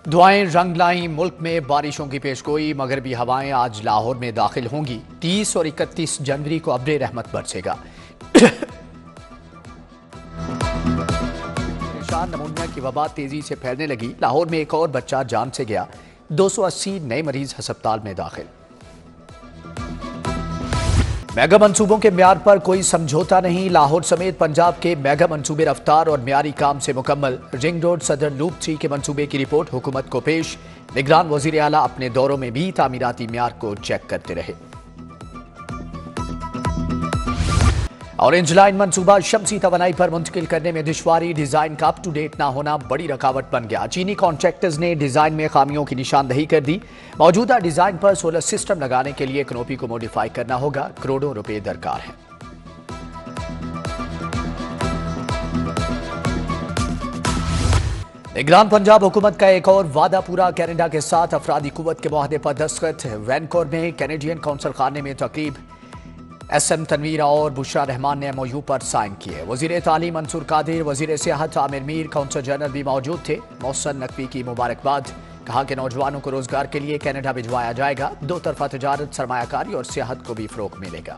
दुआएं रंग लाई, मुल्क में बारिशों की पेशगोई। मगरबी हवाएं आज लाहौर में दाखिल होंगी। 30 और 31 जनवरी को अब्र रहमत बरसेगा। परेशान नमूनिया की वबा तेजी से फैलने लगी। लाहौर में एक और बच्चा जान से गया। 280 नए मरीज अस्पताल में दाखिल। मेगा मंसूबों के म्यार पर कोई समझौता नहीं। लाहौर समेत पंजाब के मेगा मंसूबे रफ्तार और म्यारी काम से मुकम्मल। रिंग रोड सदर लूप 3 के मंसूबे की रिपोर्ट हुकूमत को पेश। निगरान वजीर आला अपने दौरों में भी तामीराती म्यार को चेक करते रहे। ऑरेंज लाइन मंसूबा शमसी तवानाई पर मुंतकिल करने में दुश्वारी। डिजाइन का अप टू डेट ना होना बड़ी रुकावट बन गया। चीनी कॉन्ट्रैक्टर्स ने डिजाइन में खामियों की निशानदही कर दी। मौजूदा डिजाइन पर सोलर सिस्टम लगाने के लिए कनोपी को मॉडिफाई करना होगा। करोड़ों रुपए दरकार हैं। निगरान पंजाब हुकूमत का एक और वादा पूरा। कनाडा के साथ अफरादी कुव्वत के मुआहदे पर दस्तखत। वैनकोर में कैनेडियन कौंसल खाने में तकरीब। SM तनवीर और बुशरा रहमान ने MOU पर साइन किए। वजीर तालीम मंसूर कादिर, वजीर सियाहत आमिर मीर, काउंसल जनरल भी मौजूद थे। मोहसन नकवी की मुबारकबाद। कहा कि नौजवानों को रोजगार के लिए कनाडा भिजवाया जाएगा। दो तरफा तजारत, सरमायाकारी और सियाहत को भी फरोग मिलेगा।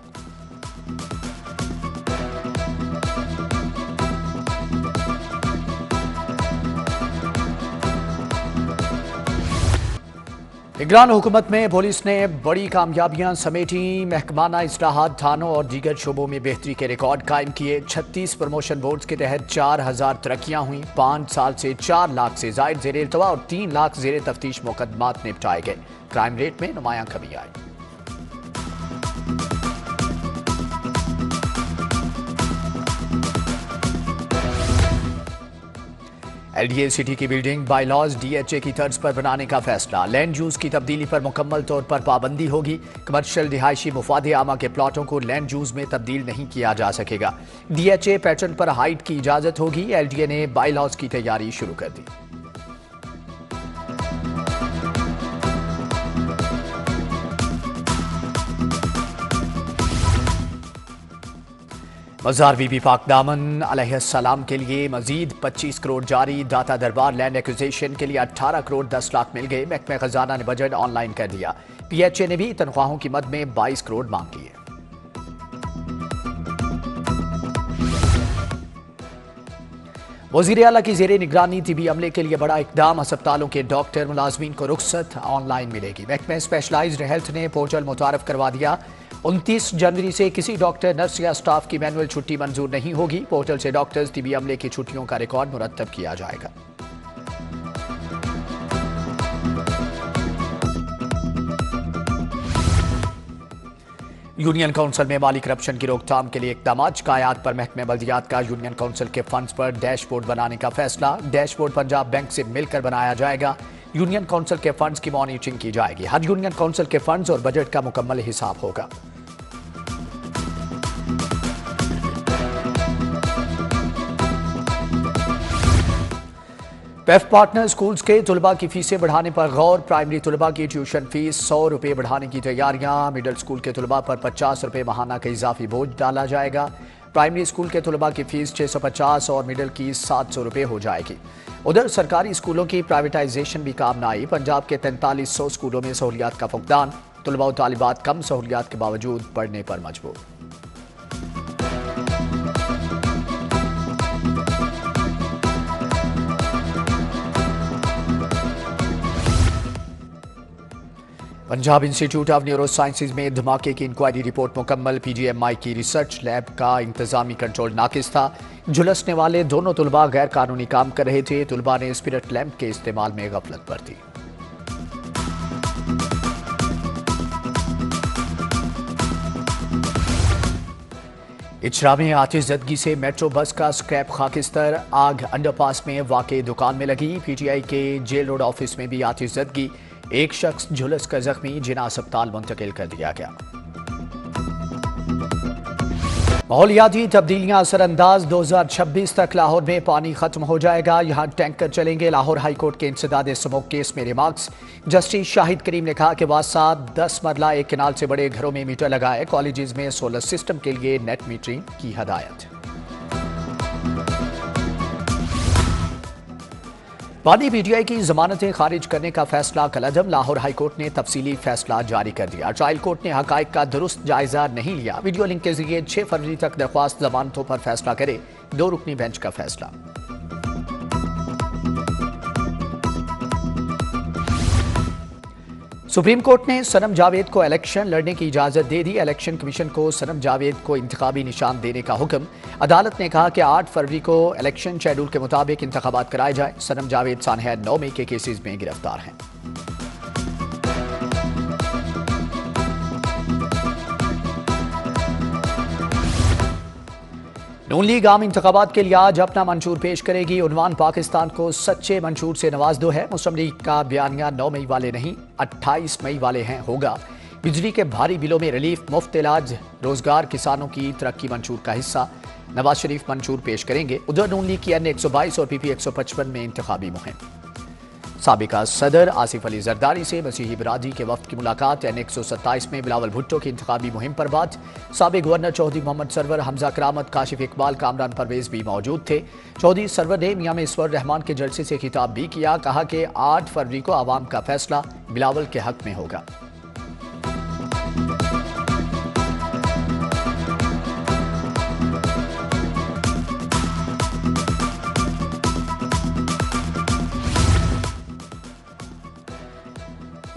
निगरान हुकूमत में पुलिस ने बड़ी कामयाबियां समेटी। महकमाना इस्लाहात, थानों और दीगर शोबों में बेहतरी के रिकॉर्ड कायम किए। 36 प्रमोशन बोर्ड्स के तहत 4000 तरक्कियां हुई। 5 साल से 4 लाख से जायद जेर इल्तवा और 3 लाख जेर तफ्तीश मुकदमात निपटाए गए। क्राइम रेट में नुमायां कमी आई। LDA सिटी की बिल्डिंग बायलॉज DHA की तर्ज पर बनाने का फैसला। लैंड यूज की तब्दीली पर मुकम्मल तौर पर पाबंदी होगी। कमर्शियल रिहायशी मुफादे आमा के प्लॉटों को लैंड यूज में तब्दील नहीं किया जा सकेगा। DHA पैटर्न पर हाइट की इजाजत होगी। LDA ने बायलॉज की तैयारी शुरू कर दी। मज़ार बीबी पाक दामन अलैहिस्सलाम के लिए मजीद 25 करोड़ जारी। दाता दरबार लैंड एक्विजिशन के लिए 18 करोड़ 10 लाख मिल गए। महकमे खजाना ने बजट ऑनलाइन कर दिया। PHA ने भी तनख्वाहों की मद में 22 करोड़ मांग लिए। वज़ीर आला की जेरे निगरानी तिबी अमले के लिए बड़ा इकदाम। अस्पतालों के डॉक्टर मुलाजमीन को रुख्सत ऑनलाइन मिलेगी। महकमे स्पेशलाइज्ड हेल्थ ने पोर्टल मुतारफ करवा दिया। 29 जनवरी से किसी डॉक्टर, नर्स या स्टाफ की मैनुअल छुट्टी मंजूर नहीं होगी। पोर्टल से डॉक्टर्स, तिबी अमले की छुट्टियों का रिकॉर्ड मुरतब किया जाएगा। यूनियन काउंसिल में माली करप्शन की रोकथाम के लिए इकदाम। शिकायत पर महकमे बल्दियात का यूनियन काउंसिल के फंड्स पर डैशबोर्ड बनाने का फैसला। डैशबोर्ड पंजाब बैंक से मिलकर बनाया जाएगा। यूनियन काउंसिल के फंड्स की मॉनिटरिंग की जाएगी। हर यूनियन काउंसिल के फंड्स और बजट का मुकम्मल हिसाब होगा। पेफ पार्टनर स्कूल्स के तुलबा की फीसें बढ़ाने पर गौर। प्राइमरी तुलबा की ट्यूशन फीस 100 रुपये बढ़ाने की तैयारियां। मिडिल स्कूल के तुलबा पर 50 रुपये माहाना का इजाफी बोझ डाला जाएगा। प्राइमरी स्कूल के तुलबा की फीस 650 और मिडिल की 700 रुपये हो जाएगी। उधर सरकारी स्कूलों की प्राइवेटाइजेशन भी काम न आई। पंजाब के 4300 स्कूलों में सहूलियात का फुकदान। तुलबा और तालिबात कम सहूलियात के बावजूद पढ़ने पर मजबूर। Punjab institute of neuro sciences में धमाके की इंक्वायरी रिपोर्ट मुकम्मल। PGMI की रिसर्च लैब का इंतजामी कंट्रोल नाकिस था। झुलसने वाले दोनों तुलबा गैर कानूनी काम कर रहे थे। तुलबा ने स्पिरिट लैंप के इस्तेमाल में गफलत बरती। इचरा में आतिशज़दगी से मेट्रो बस का स्क्रैप खाकिस्तर। आग अंडरपास में वाक़ई दुकान में लगी। PTI के जेल रोड ऑफिस में भी आतिशज़दगी। एक शख्स झुलस कर जख्मी, जिना अस्पताल मुंतकिल कर दिया गया। माहौलियाती तब्दीलियां असरअंदाज। 2026 तक लाहौर में पानी खत्म हो जाएगा। यहां टैंकर चलेंगे। लाहौर हाईकोर्ट के इंसदाद स्मोक केस में रिमार्क्स। जस्टिस शाहिद करीम ने कहा कि वासा 10 मरला एक किनाल से बड़े घरों में मीटर लगाए। कॉलेजेस में सोलर सिस्टम के लिए नेट मीटरिंग की हदायत। वादी पीटीआई की जमानतें खारिज करने का फैसला कलअदम। लाहौर हाईकोर्ट ने तफसीली फैसला जारी कर दिया। ट्रायल कोर्ट ने हकायक का दुरुस्त जायजा नहीं लिया। वीडियो लिंक के जरिए 6 फरवरी तक दरख्वास्त जमानतों पर फैसला करे। 2 रुकनी बेंच का फैसला। सुप्रीम कोर्ट ने सनम जावेद को इलेक्शन लड़ने की इजाजत दे दी। इलेक्शन कमीशन को सनम जावेद को इंतखाबी निशान देने का हुक्म। अदालत ने कहा कि 8 फरवरी को इलेक्शन शेड्यूल के मुताबिक इंतखाबात कराए जाए। सनम जावेद सानहा 9 मई के केसेस में गिरफ्तार हैं। नून लीग आम इंतखाबात के लिए आज अपना मंशूर पेश करेगी। उन्वान पाकिस्तान को सच्चे मंशूर से नवाज दो है। मुस्लिम लीग का बयानिया 9 मई वाले नहीं 28 मई वाले हैं होगा। बिजली के भारी बिलों में रिलीफ, मुफ्त इलाज, रोजगार, किसानों की तरक्की मंशूर का हिस्सा। नवाज शरीफ मंशूर पेश करेंगे। उधर नून लीग की अन्य 122 और पीपी 155 में इंतखाबी मुहिम। साबिका सदर आसिफ अली जरदारी से मसीही बिरादरी के वफ्द की मुलाकात। एन 127 में बिलावल भुट्टो की इंतखाबी मुहिम पर बात। साबिक गवर्नर चौधरी मोहम्मद सरवर, हमजा करामत, काशिफ इकबाल, कामरान परवेज भी मौजूद थे। चौधरी सरवर ने मियां ईश्वर रहमान के जलसे से खिताब भी किया। कहा कि 8 फरवरी को आवाम का फैसला बिलावल के हक में होगा।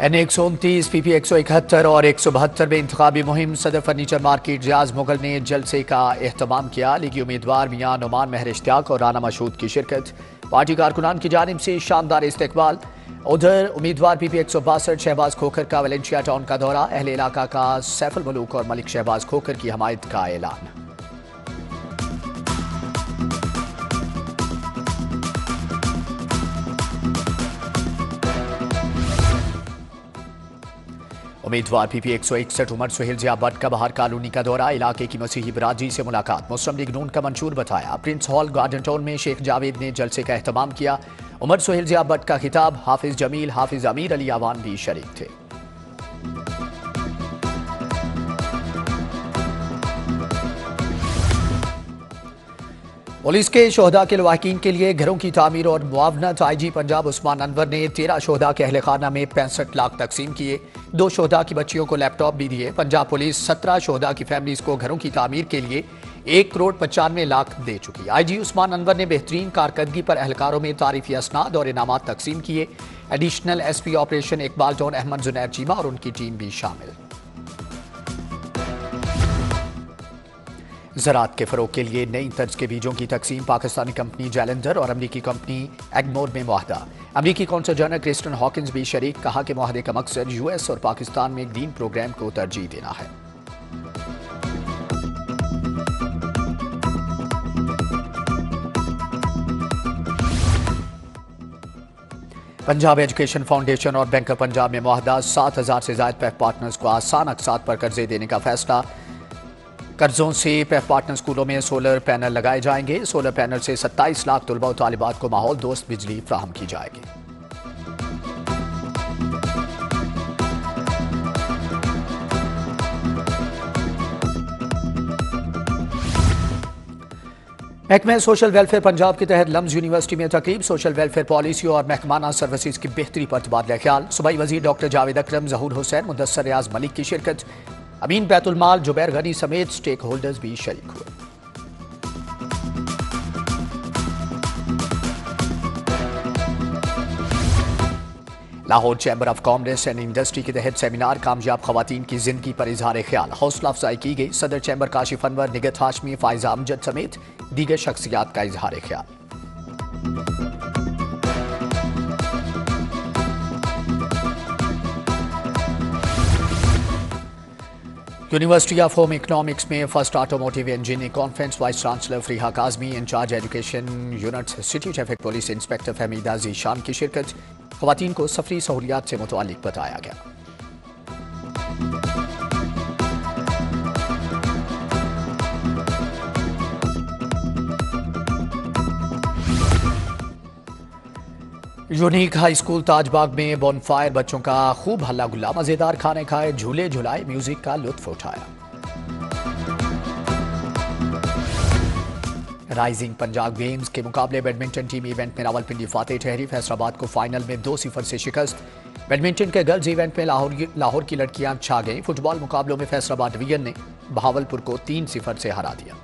एन 129, पीपी 171 और 172 में इंतखाबी मुहिम। सदर फर्नीचर मार्केट रियाज मुगल ने जलसे का एहतमाम किया। लीगी उम्मीदवार मियां नुमान महर इश्तियाक और राना मशहूद की शिरकत। पार्टी कारकुनान की जानिब से शानदार इस्तकबाल। उधर उम्मीदवार पीपी 162 शहबाज खोखर का वेलेंशिया टाउन का दौरा। अहले इलाका का सैफुल मलूक और मलिक शहबाज खोखर की हमायत का ऐलान। उम्मीदवार पीपी 161 उमर सुहेल जिया भट्ट का बाहर कॉलोनी का दौरा। इलाके की मसीही बिरादरी से मुलाकात। मुस्लिम लीग नून का मंशूर बताया। प्रिंस हॉल गार्डन टाउन में शेख जावेद ने जलसे का एहतमाम किया। उमर सुहेल जिया भट्ट का खिताब। हाफिज जमील, हाफिज अमीर अली आवान भी शरीक थे। पुलिस के शोहदा के लवाहिकीन के लिए घरों की तामीर और मुआवनत। आईजी पंजाब उस्मान अनवर ने 13 शोहदा के अहले खाना में 65 लाख तकसीम किए। 2 शोहदा की बच्चियों को लैपटॉप भी दिए। पंजाब पुलिस 17 शोहदा की फैमिलीज को घरों की तामीर के लिए 1 करोड़ 95 लाख दे चुकी। आईजी उस्मान अनवर ने बेहतरीन कारकर्दगी पर एहलकारों में तारीफी असनाद और इनामात तकसीम किए। Additional SP operation Iqbal Town Ahmed Junair Cheema और उनकी टीम भी शामिल। ज़राअत के फ़रोग़ के लिए नई तर्ज के बीजों की तकसीम। पाकिस्तानी कंपनी जैलेंडर और अमरीकी कंपनी एग्मोर में मुआहदा। अमरीकी कौंसल जनरल क्रिस्टन हॉकिंस भी शरीक। कहा कि मुआहदे का मकसद यूएस और पाकिस्तान में ग्रीन प्रोग्राम को तरजीह देना है। पंजाब एजुकेशन फाउंडेशन और बैंक ऑफ पंजाब में मुआहदा। 7,000 से ज़ायद पैफ पार्टनर्स को आसान अक़सात पर कर्जे देने का फैसला। कर्जों से पैफ पार्टनर स्कूलों में सोलर पैनल लगाए जाएंगे। सोलर पैनल से 27 लाख तलबा और तालिबात को माहौल दोस्त बिजली फ्राहम की जाएगी। महकमा सोशल वेलफेयर पंजाब के तहत लम्स यूनिवर्सिटी में तकरीब। सोशल वेलफेयर पॉलिसी और महकमाना सर्विसेज की बेहतरी पर तबादला ख्याल। सूबाई वजीर डॉक्टर जावेद अकरम, ज़हूर हुसैन, मुदस्सर रियाज मलिक की शिरकत। अमीन बैतुल माल जुबैर गनी समेत स्टेक होल्डर्स भी शरीक हुए। Lahore chamber of commerce and industry के तहत सेमिनार। कामयाब खवातीन की जिंदगी पर इजहार ख्याल, हौसला अफजाई की गई। सदर चैम्बर काशिफ अनवर, निगत हाशमी, फायजा अमजद समेत दीगर शख्सियात का इजहार ख्याल। यूनिवर्सिटी ऑफ होम इकोनॉमिक्स में first automotive engineering conference. Vice chancellor Fariha Kazmi, incharge education unit city traffic police inspector Fahmida Zeeshan की शिरकत। खवातीन को सफरी सहूलियात से मुतअल्लिक बताया गया। यूनिक हाई स्कूल ताजबाग में बोनफायर। बच्चों का खूब हल्ला गुल्ला, मजेदार खाने खाए, झूले झुलाए, म्यूजिक का लुत्फ उठाया। राइजिंग पंजाब गेम्स के मुकाबले बैडमिंटन टीम इवेंट में रावलपिंडी फातेह ठहरी। फैसलाबाद को फाइनल में 2-0 से शिकस्त। बैडमिंटन के गर्ल्स इवेंट में लाहौर की लड़कियां छा गईं। फुटबॉल मुकाबलों में फैसलाबाद डिवीजन ने बहावलपुर को 3-0 से हरा दिया।